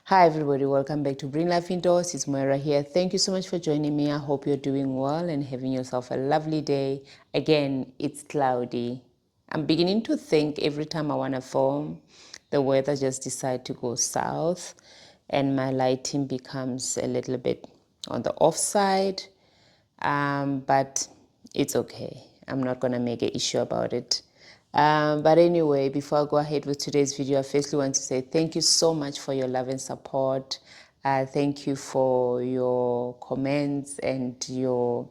Hi everybody, welcome back to Bring Life Indoors. It's Moira here. Thank you so much for joining me. I hope you're doing well and having yourself a lovely day. Again, it's cloudy. I'm beginning to think every time I want to film, the weather just decides to go south and my lighting becomes a little bit on the off side. But it's okay. I'm not going to make an issue about it. But anyway, before I go ahead with today's video, I firstly want to say thank you so much for your love and support. Thank you for your comments and your,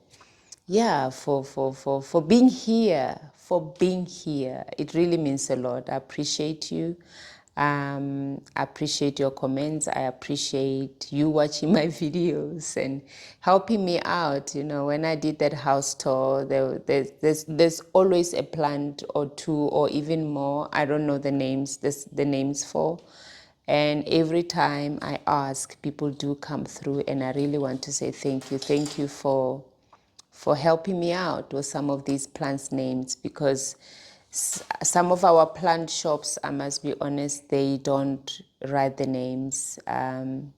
for being here, It really means a lot. I appreciate you. I appreciate your comments. I appreciate you watching my videos and helping me out. You know, when I did that house tour, there's always a plant or two or even more. I don't know the names, the names for. And every time I ask, people do come through, and I really want to say thank you. Thank you for helping me out with some of these plants names, because some of our plant shops, I must be honest, they don't write the names, and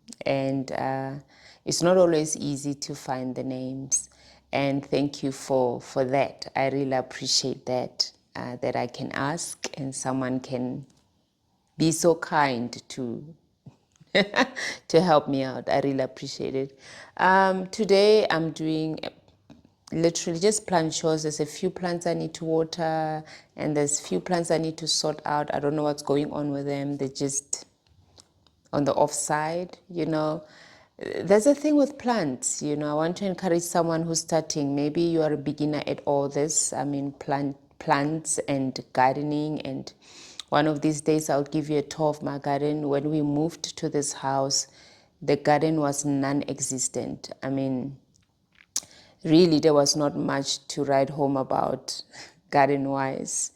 it's not always easy to find the names. And thank you for that. I really appreciate that, that I can ask and someone can be so kind to to help me out. I really appreciate it. Today I'm doing literally just plant chores. There's a few plants I need to water and there's few plants I need to sort out. I don't know what's going on with them. They're just on the off side, you know. There's a thing with plants, you know. I want to encourage someone who's starting. Maybe you are a beginner at all this. I mean, plants and gardening. And one of these days I'll give you a tour of my garden. When we moved to this house, the garden was non-existent. I mean, really there was not much to write home about garden wise.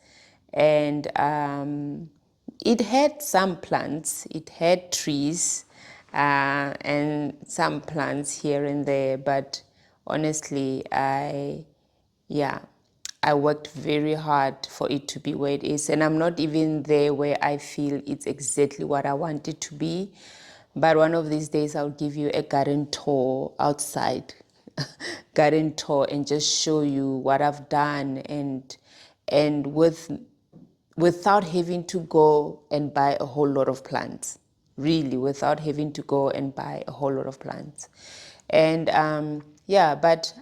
And it had some plants, it had trees, and some plants here and there, but honestly I worked very hard for it to be where it is, and I'm not even there where I feel it's exactly what I want it to be. But one of these days I'll give you a garden tour outside, garden tour, and just show you what I've done, and without having to go and buy a whole lot of plants, really, without having to go and buy a whole lot of plants. And but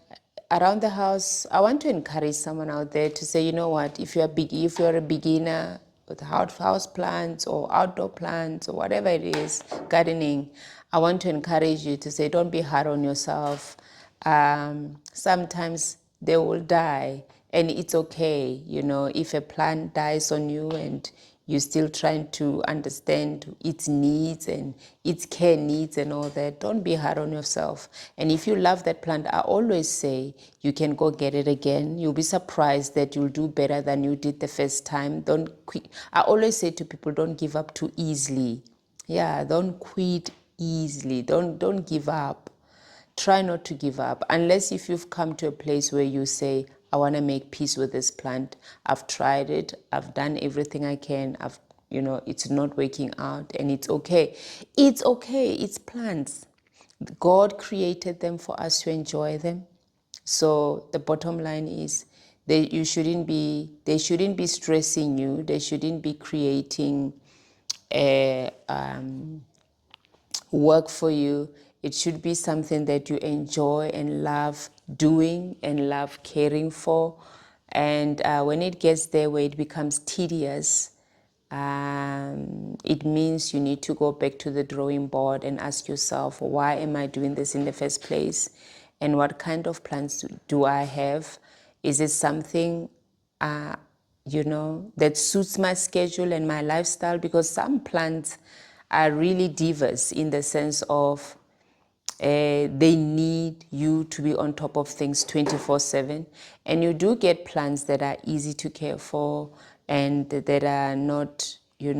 around the house, I want to encourage someone out there to say, you know what, if you're a beginner with house plants or outdoor plants or whatever it is, gardening, I want to encourage you to say, don't be hard on yourself. Sometimes they will die, and it's okay, you know, if a plant dies on you and you're still trying to understand its needs and its care needs and all that. Don't be hard on yourself. And if you love that plant, I always say you can go get it again. You'll be surprised that you'll do better than you did the first time. Don't quit. I always say to people, don't give up too easily. Yeah, don't quit easily. Don't give up. Try not to give up, unless if you've come to a place where you say, I want to make peace with this plant. I've tried it. I've done everything I can. It's not working out, and it's okay. It's okay. It's plants. God created them for us to enjoy them. So the bottom line is they shouldn't be stressing you. They shouldn't be creating a work for you. It should be something that you enjoy and love doing and love caring for. And when it gets there where it becomes tedious, it means you need to go back to the drawing board and ask yourself, why am I doing this in the first place? And what kind of plans do I have? Is it something that suits my schedule and my lifestyle? Because some plants are really divas in the sense of they need you to be on top of things 24/7. And you do get plants that are easy to care for and that are not, they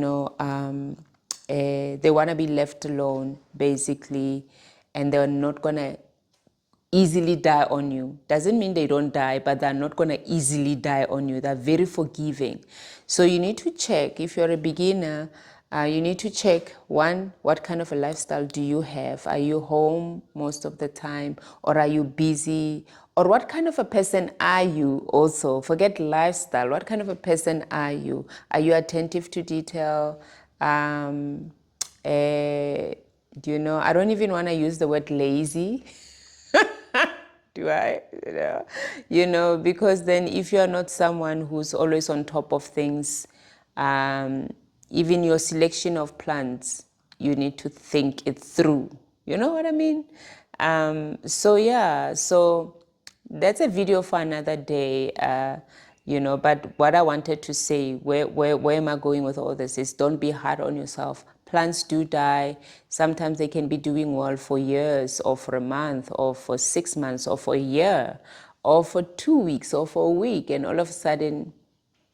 want to be left alone, basically, and they're not going to easily die on you. Doesn't mean they don't die, but they're not going to easily die on you. They're very forgiving. So you need to check if you're a beginner. You need to check, one, what kind of a lifestyle do you have? Are you home most of the time, or are you busy? Or what kind of a person are you also? Forget lifestyle. What kind of a person are you? Are you attentive to detail? Do you know, I don't even want to use the word lazy. Do I? Because then if you're not someone who's always on top of things, even your selection of plants, you need to think it through. You know what I mean? So that's a video for another day. But what I wanted to say, where am I going with all this, is don't be hard on yourself. Plants do die. Sometimes they can be doing well for years, or for a month, or for 6 months, or for a year, or for 2 weeks, or for a week, and all of a sudden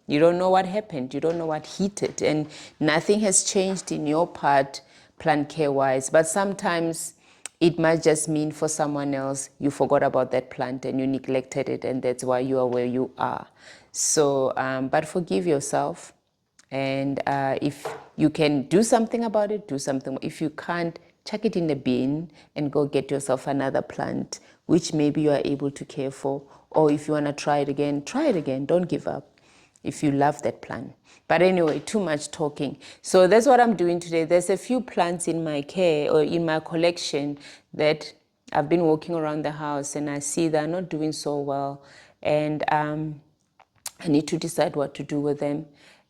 you don't know what happened. You don't know what hit it. And nothing has changed in your part, plant care wise. But sometimes it might just mean for someone else, you forgot about that plant and you neglected it. And that's why you are where you are. So, but forgive yourself. And if you can do something about it, do something. If you can't, chuck it in the bin and go get yourself another plant, which maybe you are able to care for. Or if you want to try it again, try it again. Don't give up if you love that plant. But anyway, too much talking. So that's what I'm doing today. There's a few plants in my care or in my collection that I've been walking around the house and I see they're not doing so well. And I need to decide what to do with them.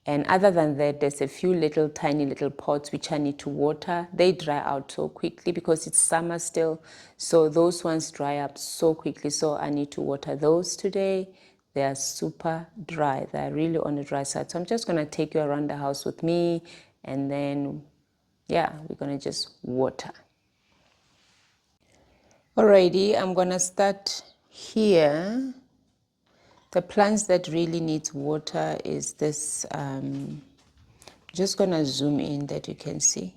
And other than that, there's a few little tiny little pots which I need to water. They dry out so quickly because it's summer still. So those ones dry up so quickly. So I need to water those today. They are super dry. They're really on the dry side. So I'm just going to take you around the house with me. And then, yeah, we're going to just water. Alrighty, I'm going to start here. The plants that really needs water is this, just gonna zoom in that you can see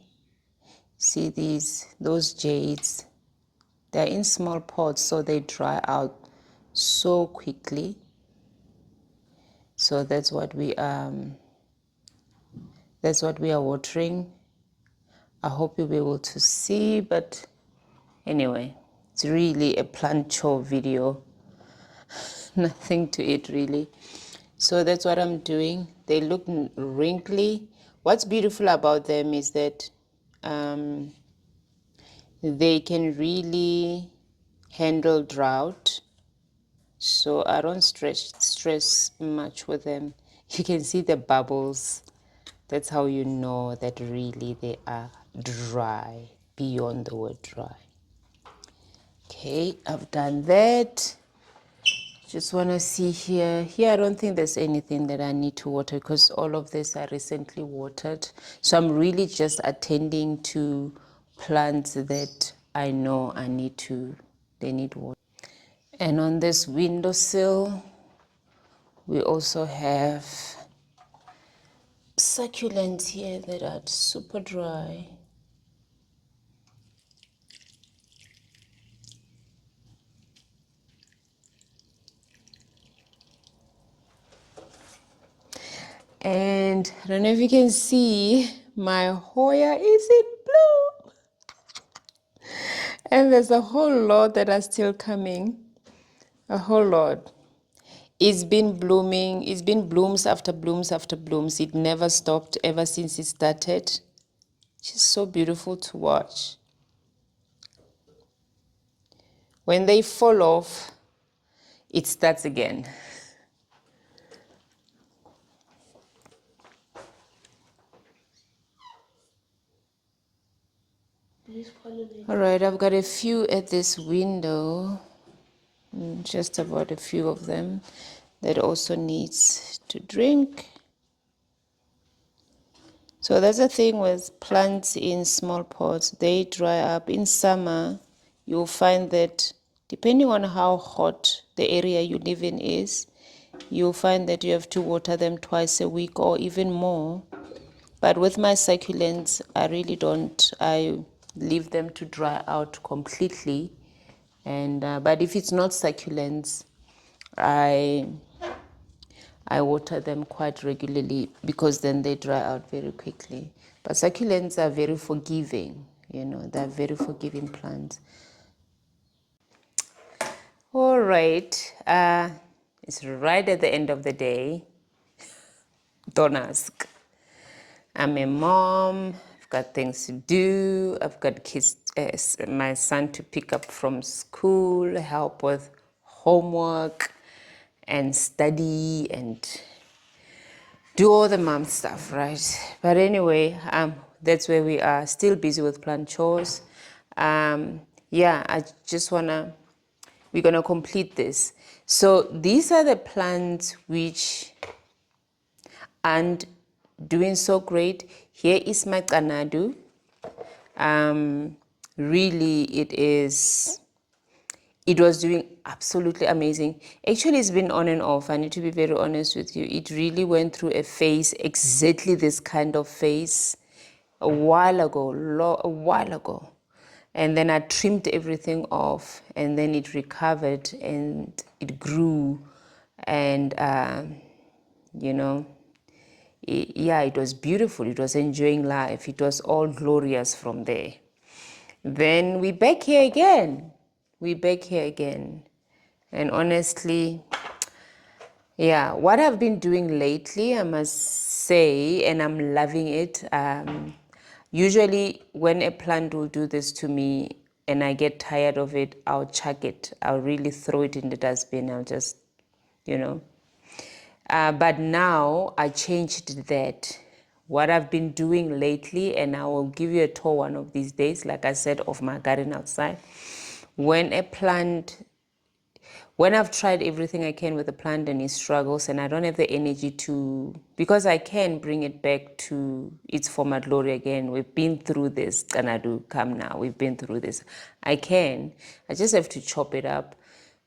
those jades. They're in small pots, so they dry out so quickly. So that's what we are watering. I hope you'll be able to see, but anyway, it's really a plant chore video. Nothing to it really. So that's what I'm doing. They look wrinkly. What's beautiful about them is that they can really handle drought. So I don't stress much with them. You can see the bubbles. That's how you know that really they are dry, beyond the word dry. Okay, I've done that. Just want to see here. Here, I don't think there's anything that I need to water because all of this I recently watered. So I'm really just attending to plants that I know they need water. And on this windowsill, we also have succulents here that are super dry. And I don't know if you can see, my Hoya is in bloom. And there's a whole lot that are still coming. A whole lot. It's been blooming. It's been blooms after blooms after blooms. It never stopped ever since it started. She's so beautiful to watch. When they fall off, it starts again. All right, I've got a few at this window, just about a few of them that also needs to drink. So that's the thing with plants in small pots. They dry up. In summer, you'll find that depending on how hot the area you live in is, you'll find that you have to water them twice a week or even more. But with my succulents, I really don't. I leave them to dry out completely. And but if it's not succulents, I I water them quite regularly because then they dry out very quickly. But succulents are very forgiving, they're very forgiving plants. All right, it's right at the end of the day. Don't ask. I'm a mom, I've got things to do, I've got kids, my son to pick up from school, help with homework and study and do all the mom stuff, right? But anyway, that's where we are, still busy with plant chores. Yeah, I just we're gonna complete this. So these are the plants which aren't doing so great. Here is my kanadu. Really, it was doing absolutely amazing. Actually, it's been on and off. I need to be very honest with you. It really went through a phase, exactly this kind of phase, a while ago. And then I trimmed everything off, and then it recovered and it grew. And, it was beautiful. It was enjoying life. It was all glorious from there. Then we back here again. And honestly, yeah, what I've been doing lately, I must say, and I'm loving it. Usually when a plant will do this to me and I get tired of it, I'll chuck it. I'll really throw it in the dustbin. I'll just, but now I changed that. What I've been doing lately, and I will give you a tour one of these days, like I said, of my garden outside. When I've tried everything I can with the plant and it struggles and I don't have the energy because I can bring it back to its former glory again. We've been through this, Kanadu, come now, we've been through this. I just have to chop it up,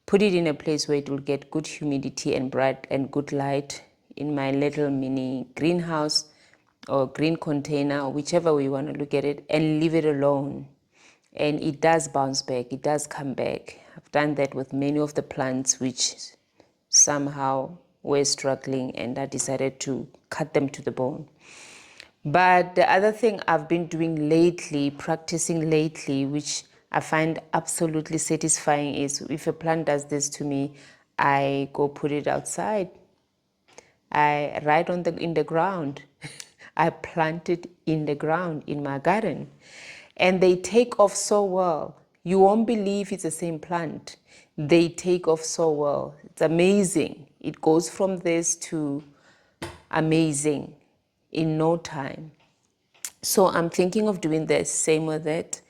put it in a place where it will get good humidity and bright and good light in my little mini greenhouse or green container, or whichever way you want to look at it, and leave it alone. And it does bounce back, it does come back. I've done that with many of the plants which somehow were struggling, and I decided to cut them to the bone. But the other thing I've been doing lately, practicing lately, which I find absolutely satisfying, is if a plant does this to me, I go put it outside. In the ground. I plant it in the ground in my garden. And they take off so well. You won't believe it's the same plant. They take off so well. It's amazing. It goes from this to amazing in no time. So I'm thinking of doing the same with it.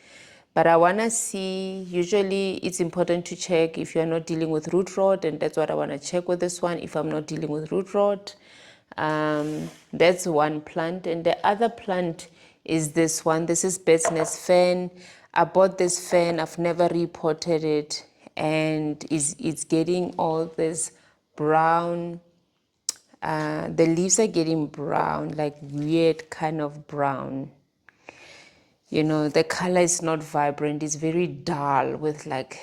But I want to see, usually it's important to check if you're not dealing with root rot, and that's what I want to check with this one, if I'm not dealing with root rot. That's one plant. And the other plant is this one. This is Bird's Nest Fern. I bought this fern. I've never repotted it. And it's getting all this brown. The leaves are getting brown, like weird kind of brown. The color is not vibrant. It's very dull with like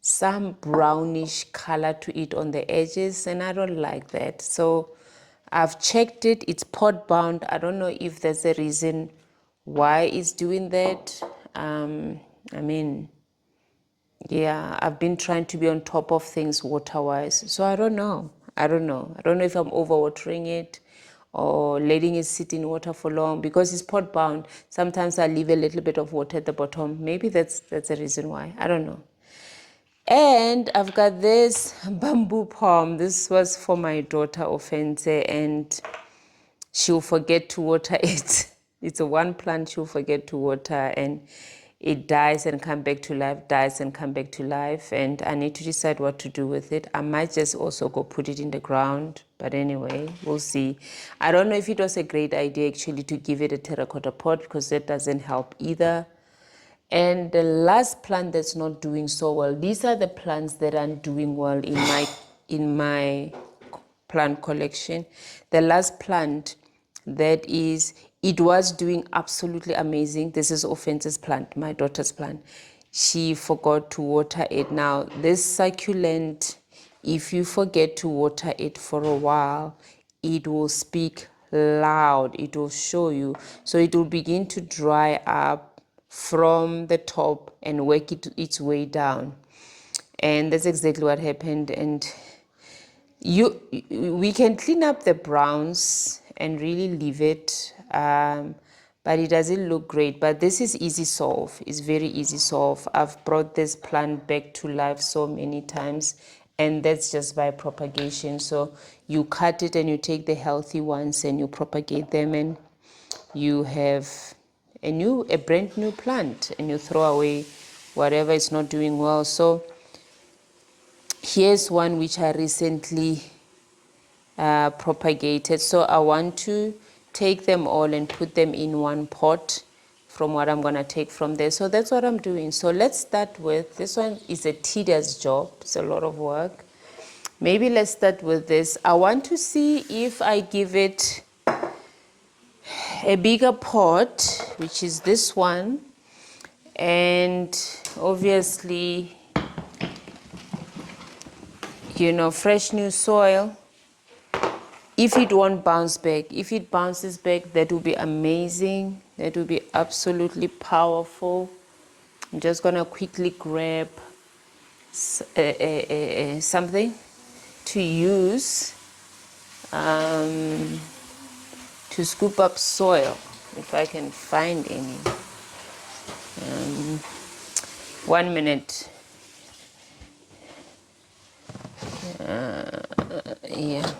some brownish color to it on the edges, and I don't like that. So I've checked it. It's pot bound. I don't know if there's a reason why it's doing that. I've been trying to be on top of things water-wise. So I don't know. I don't know if I'm overwatering it or letting it sit in water for long, because it's pot bound. Sometimes I leave a little bit of water at the bottom. Maybe that's the reason why. I don't know. And I've got this bamboo palm. This was for my daughter Offense, and she'll forget to water it. It's a one plant she'll forget to water, and it dies and come back to life, dies and come back to life. And I need to decide what to do with it. I might just also go put it in the ground. But anyway, we'll see. I don't know if it was a great idea actually to give it a terracotta pot, because that doesn't help either. And the last plant that's not doing so well, these are the plants that aren't doing well in my plant collection. The last plant it was doing absolutely amazing. This is Offense's plant, my daughter's plant. She forgot to water it. Now, this succulent If you forget to water it for a while, it will speak loud. It will show you. So it will begin to dry up from the top and work its way down. And that's exactly what happened. And we can clean up the browns and really leave it, but it doesn't look great. But this is easy solve. It's very easy solve. I've brought this plant back to life so many times, and that's just by propagation. So you cut it and you take the healthy ones and you propagate them, and you have a brand new plant, and you throw away whatever is not doing well. So here's one which I recently propagated. So I want to take them all and put them in one pot from what I'm going to take from there. So that's what I'm doing. So let's start with this one. Is a tedious job. It's a lot of work. Maybe let's start with this. I want to see if I give it a bigger pot, which is this one, and obviously, fresh new soil. If it won't bounce back, if it bounces back, that will be amazing. That will be absolutely powerful. I'm just gonna quickly grab something to use to scoop up soil, if I can find any. 1 minute. Yeah.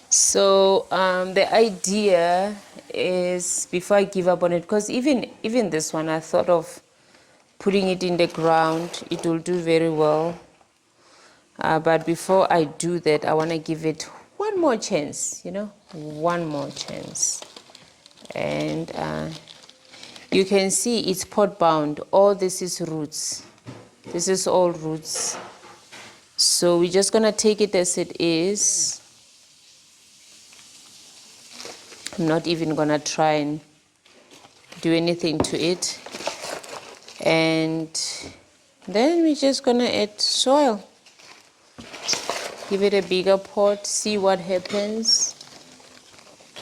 So the idea is, before I give up on it, because even this one, I thought of putting it in the ground. It will do very well. But before I do that, I want to give it one more chance, one more chance. And you can see it's pot bound. All this is roots. This is all roots. So we're just going to take it as it is. I'm not even going to try and do anything to it. And then we're just going to add soil. Give it a bigger pot, see what happens.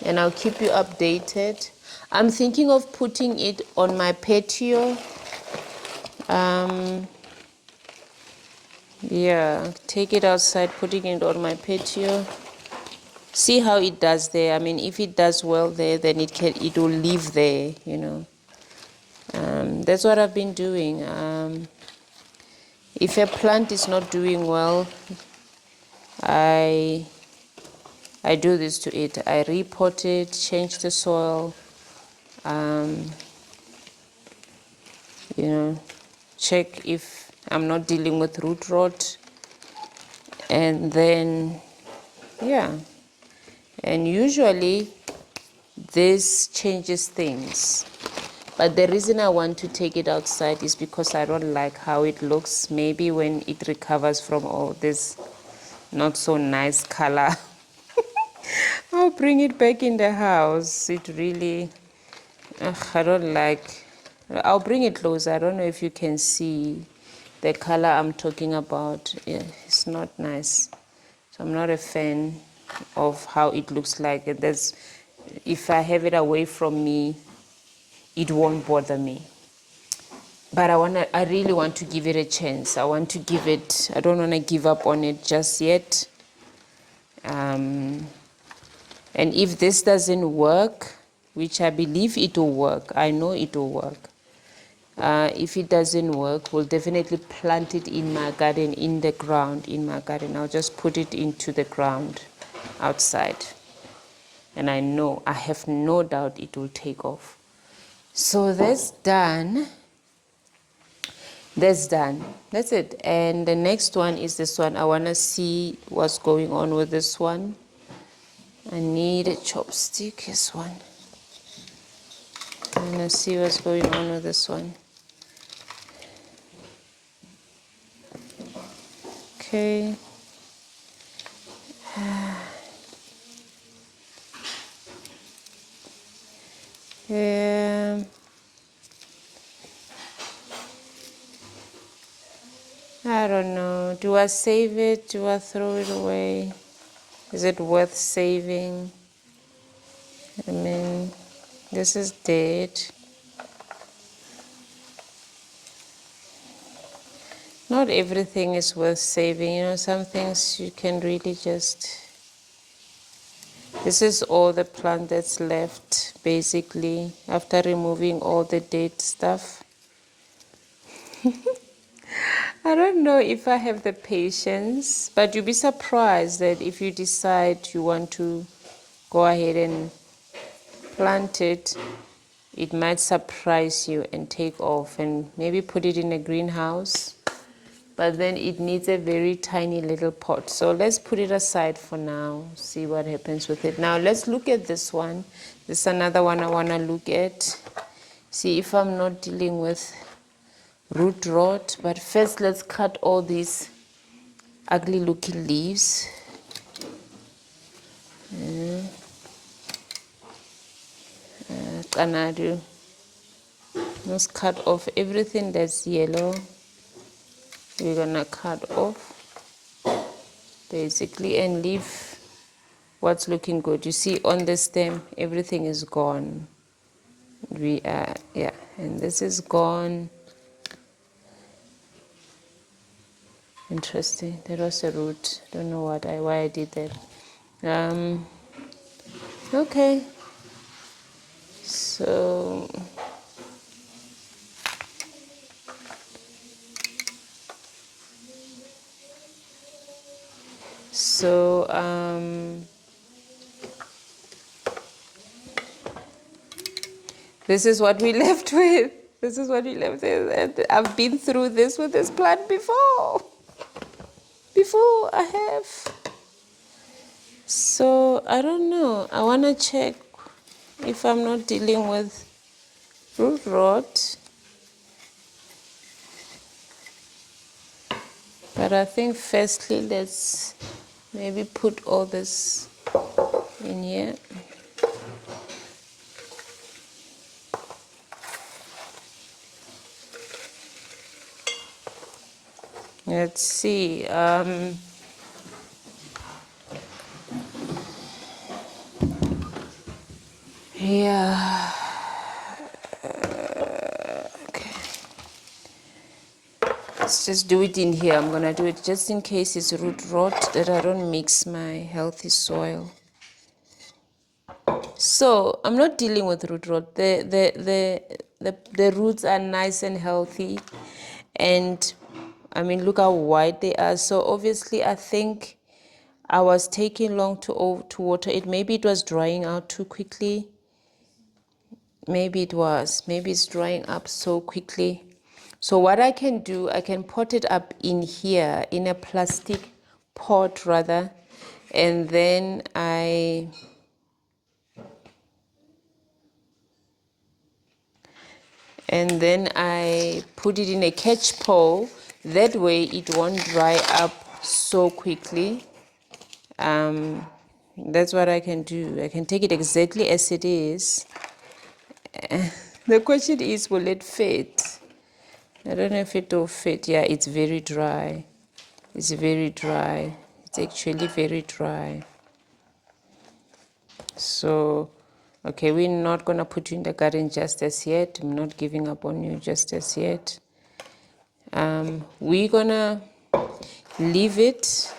And I'll keep you updated. I'm thinking of putting it on my patio. Yeah, take it outside, putting it on my patio. See how it does there. I mean, if it does well there, then it will live there, That's what I've been doing. If a plant is not doing well, I do this to it. I repot it, change the soil, check if I'm not dealing with root rot, and then, yeah. And usually this changes things. But the reason I want to take it outside is because I don't like how it looks. Maybe when it recovers from all this not so nice color, I'll bring it back in the house. It really, I don't like. I'll bring it closer. I don't know if you can see the color I'm talking about. Yeah, it's not nice. So I'm not a fan of how it looks like. If I have it away from me, it won't bother me. But I really want to give it a chance. I don't want to give up on it just yet. And if this doesn't work, which I believe it will work, I know it will work. If it doesn't work, we'll definitely plant it in my garden, in the ground, in my garden. I'll just put it into the ground outside. And I have no doubt it will take off. So that's done. That's done. That's it. And the next one is this one. I want to see what's going on with this one. I need a chopstick, this one. I want to see what's going on with this one. Okay. I don't know. Do I save it? Do I throw it away? Is it worth saving? I mean, this is dead. Not everything is worth saving. You know, some things you can really just... This is all the plant that's left, basically, after removing all the dead stuff. I don't know if I have the patience, but you'll be surprised that if you decide you want to go ahead and plant it, it might surprise you and take off, and maybe put it in a greenhouse. But then it needs a very tiny little pot. So let's put it aside for now, see what happens with it. Now let's look at this one. This is another one I want to look at. See if I'm not dealing with root rot. But first let's cut all these ugly looking leaves. Let's cut off everything that's yellow. We're gonna cut off basically and leave what's looking good. You see on the stem everything is gone. Yeah, and this is gone. Interesting. That was a root. Don't know why I did that. Okay. This is what we left with. This is what we left with. And I've been through this with this plant before. I have. So I don't know. I want to check if I'm not dealing with root rot. But I think firstly let's maybe put all this in here. Let's see. Yeah. Okay. Let's just do it in here. I'm gonna do it just in case it's root rot, that I don't mix my healthy soil. So I'm not dealing with root rot. The roots are nice and healthy, and I mean, look how wide they are. So obviously I think I was taking long to water it. Maybe it was drying out too quickly. Maybe it was. Maybe it's drying up so quickly. So what I can do, I can pot it up in here, in a plastic pot rather, and then I put it in a catch pole. That way it won't dry up so quickly. That's what I can do. I can take it exactly as it is. The question is, will it fit? I don't know if it will fit. Yeah, it's very dry. It's very dry. It's actually very dry. So, okay, we're not going to put you in the garden just as yet. I'm not giving up on you just as yet. We're going to leave it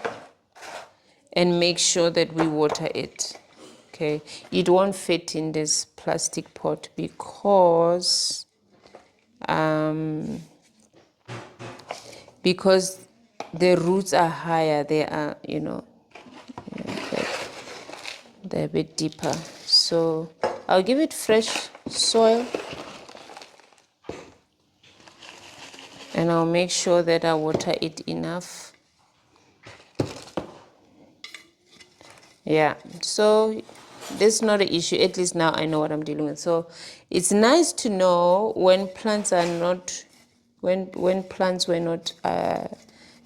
and make sure that we water it. Okay, it won't fit in this plastic pot because the roots are higher. They are, they're a bit deeper. So I'll give it fresh soil, and I'll make sure that I water it enough. Yeah, so this is not an issue. At least now I know what I'm dealing with. So it's nice to know when plants are not, when plants were not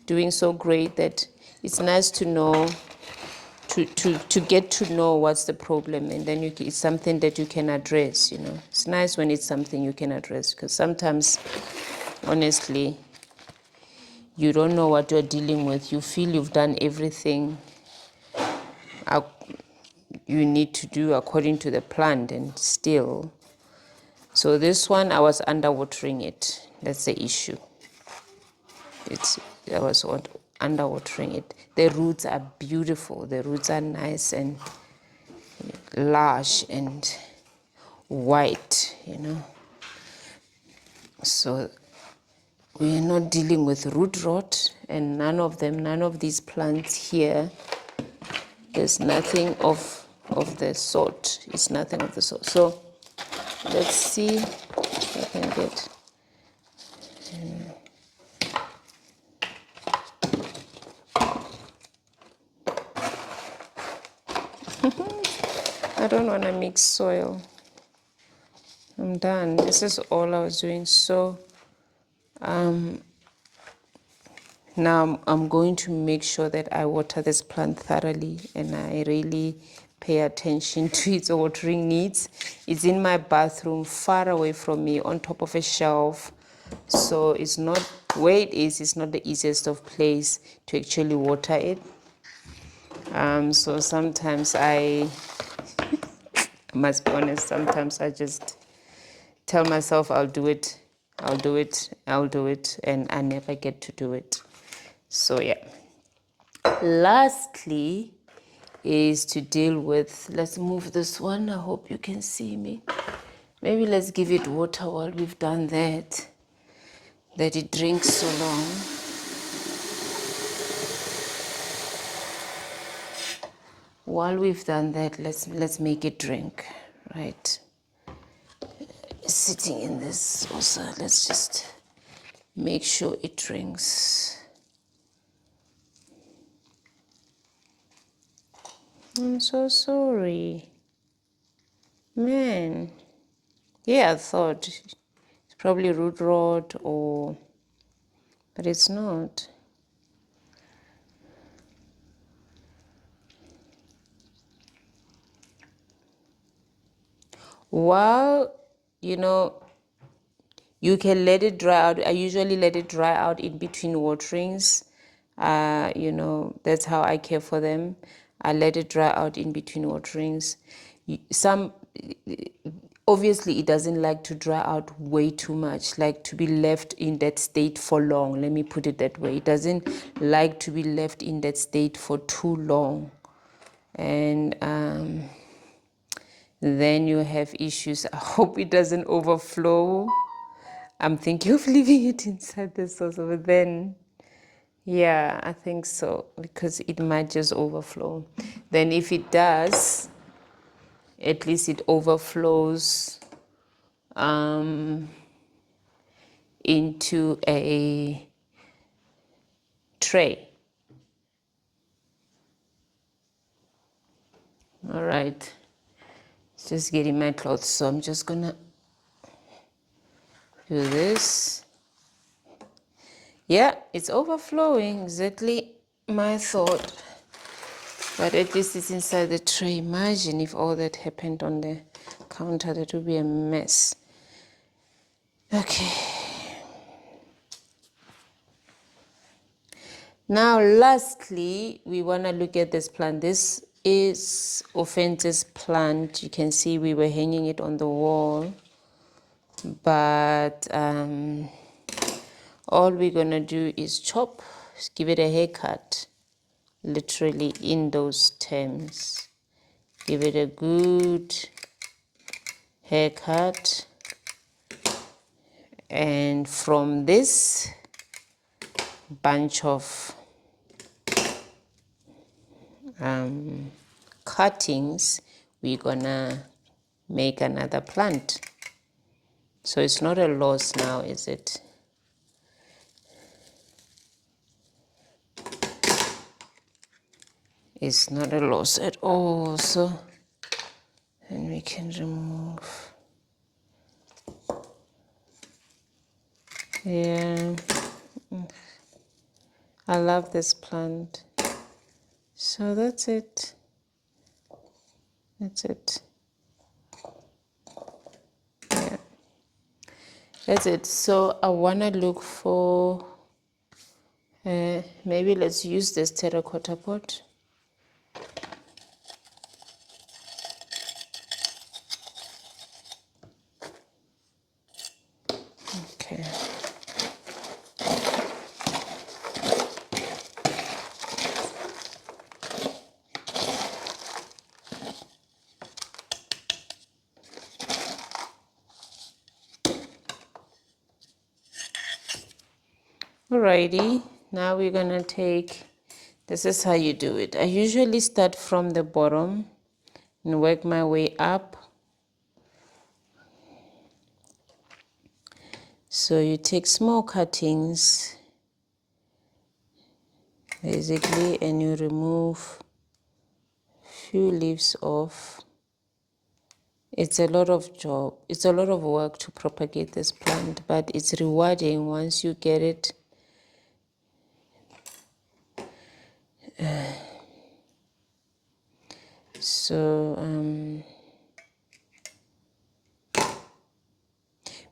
doing so great, that it's nice to know, to get to know what's the problem, and then it's something that you can address. It's nice when it's something you can address, because sometimes, honestly, you don't know what you're dealing with. You feel you've done everything you need to do according to the plan, and still. So this one, I was underwatering it. That's the issue. I was underwatering it. The roots are beautiful. The roots are nice and large and white, So we're not dealing with root rot, and none of these plants here, there's nothing of the sort. It's nothing of the sort. So let's see if I can get. I don't want to mix soil. I'm done. This is all I was doing. So now I'm going to make sure that I water this plant thoroughly, and I really pay attention to its watering needs. It's in my bathroom, far away from me, on top of a shelf. So it's not where it is. It's not the easiest of place to actually water it. So sometimes I must be honest. Sometimes I just tell myself I'll do it, and I never get to do it. So yeah. Lastly is to deal with, let's move this one. I hope you can see me. Maybe let's give it water while we've done that it drinks so long. While we've done that, let's make it drink, right? Sitting in this also, let's just make sure it drinks. I'm so sorry. Man. Yeah, I thought it's probably root rot but it's not. While, you can let it dry out. I usually let it dry out in between waterings. That's how I care for them. I let it dry out in between waterings. Obviously, it doesn't like to dry out way too much, like to be left in that state for long. Let me put it that way. It doesn't like to be left in that state for too long. And then you have issues. I hope it doesn't overflow. I'm thinking of leaving it inside the saucer, but then, yeah, I think so, because it might just overflow. Then if it does, at least it overflows into a tray. All right, it's just getting my clothes, so I'm just gonna do this. Yeah, it's overflowing, exactly my thought. But at least it's inside the tray. Imagine if all that happened on the counter, that would be a mess. Okay. Now, lastly, we want to look at this plant. This is Ophentis plant. You can see we were hanging it on the wall. But all we're going to do is chop, give it a haircut, literally in those terms. Give it a good haircut. And from this bunch of cuttings, we're gonna make another plant. So it's not a loss now, is it? It's not a loss at all. So then we can remove. Yeah, I love this plant. So that's it. That's it. Yeah, that's it. So I want to look for Maybe let's use this terracotta pot. Okay. Alrighty, now we're gonna take, this is how you do it. I usually start from the bottom and work my way up. So you take small cuttings basically and you remove few leaves off. It's a lot of job, it's a lot of work to propagate this plant, but it's rewarding once you get it. So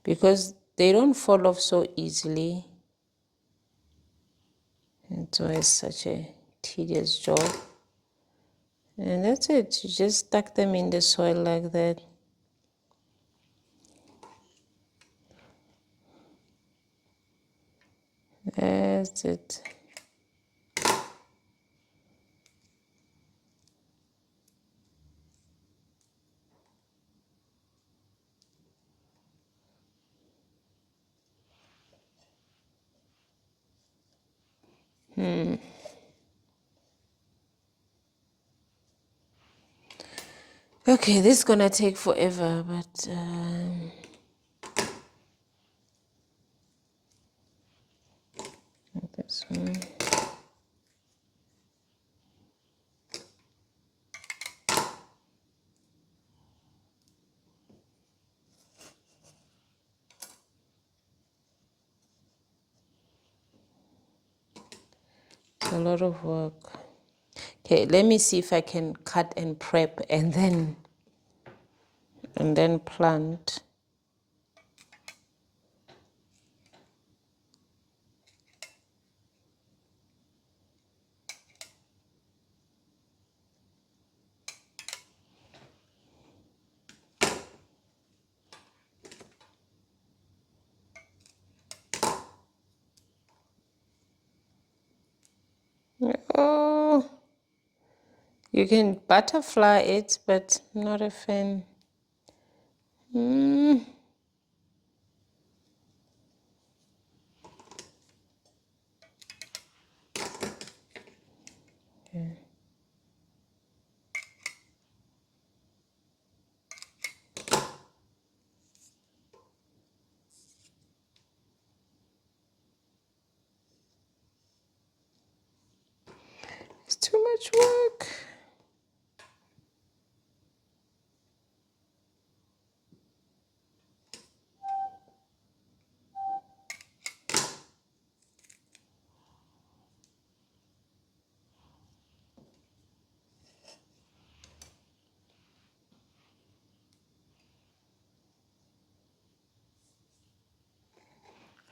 because they don't fall off so easily, that's why it's such a tedious job. And that's it, you just stuck them in the soil like that. That's it. Okay, this is gonna take forever, but this one. It's a lot of work. Okay, let me see if I can cut and prep and then plant. Oh, you can butterfly it, but not a fan. Okay. It's too much work.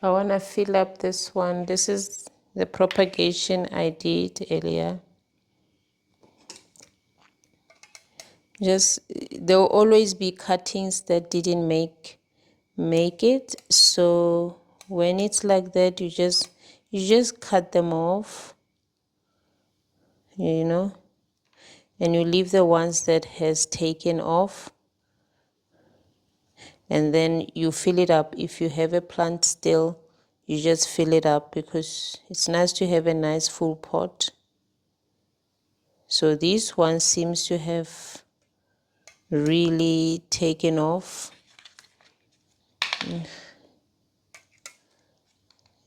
I want to fill up this one. This is the propagation I did earlier. Just, there will always be cuttings that didn't make it. So when it's like that, you just cut them off, you know, and you leave the ones that has taken off. And then you fill it up. If you have a plant still, you just fill it up because it's nice to have a nice full pot. So this one seems to have really taken off.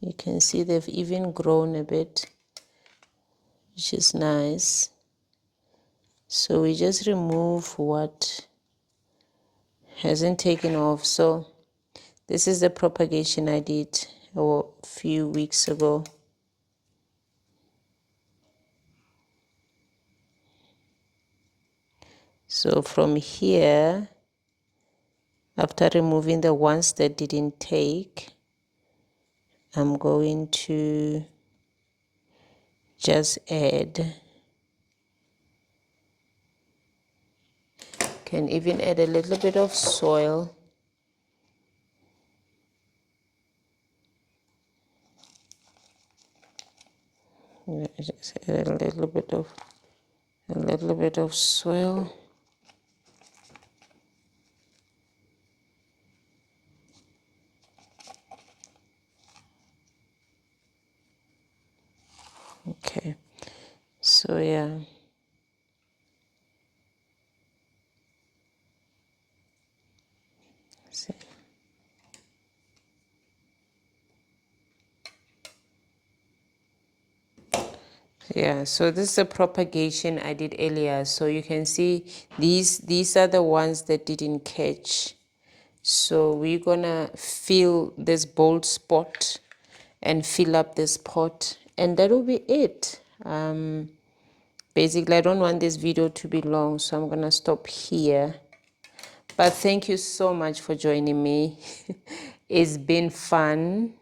You can see they've even grown a bit, which is nice. So we just remove what hasn't taken off. So this is the propagation I did a few weeks ago. So from here, after removing the ones that didn't take, I'm going to just add, can even add a little bit of soil. Just add a little bit of soil. Okay, so yeah. See. Yeah, so this is a propagation I did earlier. So you can see these are the ones that didn't catch. So we're gonna fill this bold spot and fill up this pot, and that will be it. Basically, I don't want this video to be long, so I'm gonna stop here. But thank you so much for joining me. It's been fun.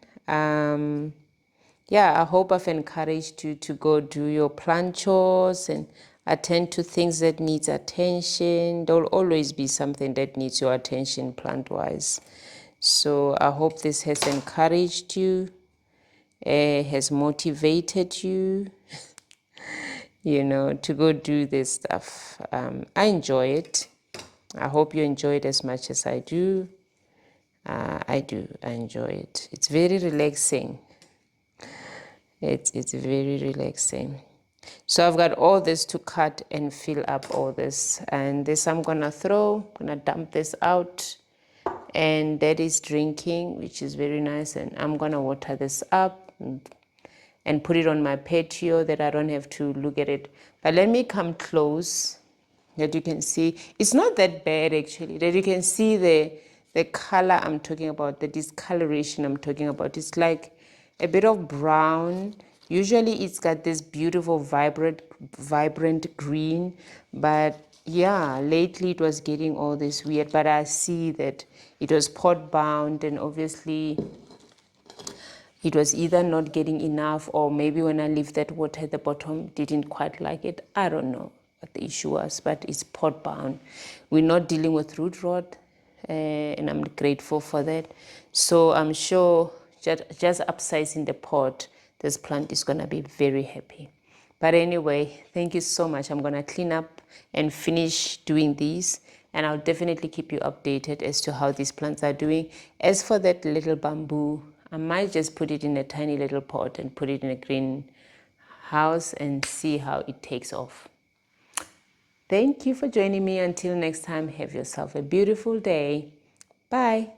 Yeah, I hope I've encouraged you to go do your plant chores and attend to things that needs attention. There'll always be something that needs your attention plant-wise. So I hope this has encouraged you, has motivated you, to go do this stuff. I enjoy it. I hope you enjoy it as much as I do. I do. I enjoy it. It's very relaxing. It's very relaxing. So I've got all this to cut and fill up all this. And this I'm gonna dump this out. And that is drinking, which is very nice. And I'm gonna water this up and put it on my patio that I don't have to look at it. But let me come close that you can see. It's not that bad actually, that you can see the color I'm talking about, the discoloration I'm talking about. It's like a bit of brown. Usually it's got this beautiful vibrant green, but yeah, lately it was getting all this weird. But I see that it was pot bound, and obviously it was either not getting enough, or maybe when I leave that water at the bottom didn't quite like it. I don't know what the issue was, but it's pot bound. We're not dealing with root rot, and I'm grateful for that. So I'm sure just upsizing the pot, this plant is going to be very happy. But anyway, thank you so much. I'm going to clean up and finish doing these, and I'll definitely keep you updated as to how these plants are doing. As for that little bamboo, I might just put it in a tiny little pot and put it in a greenhouse and see how it takes off. Thank you for joining me. Until next time, have yourself a beautiful day. Bye.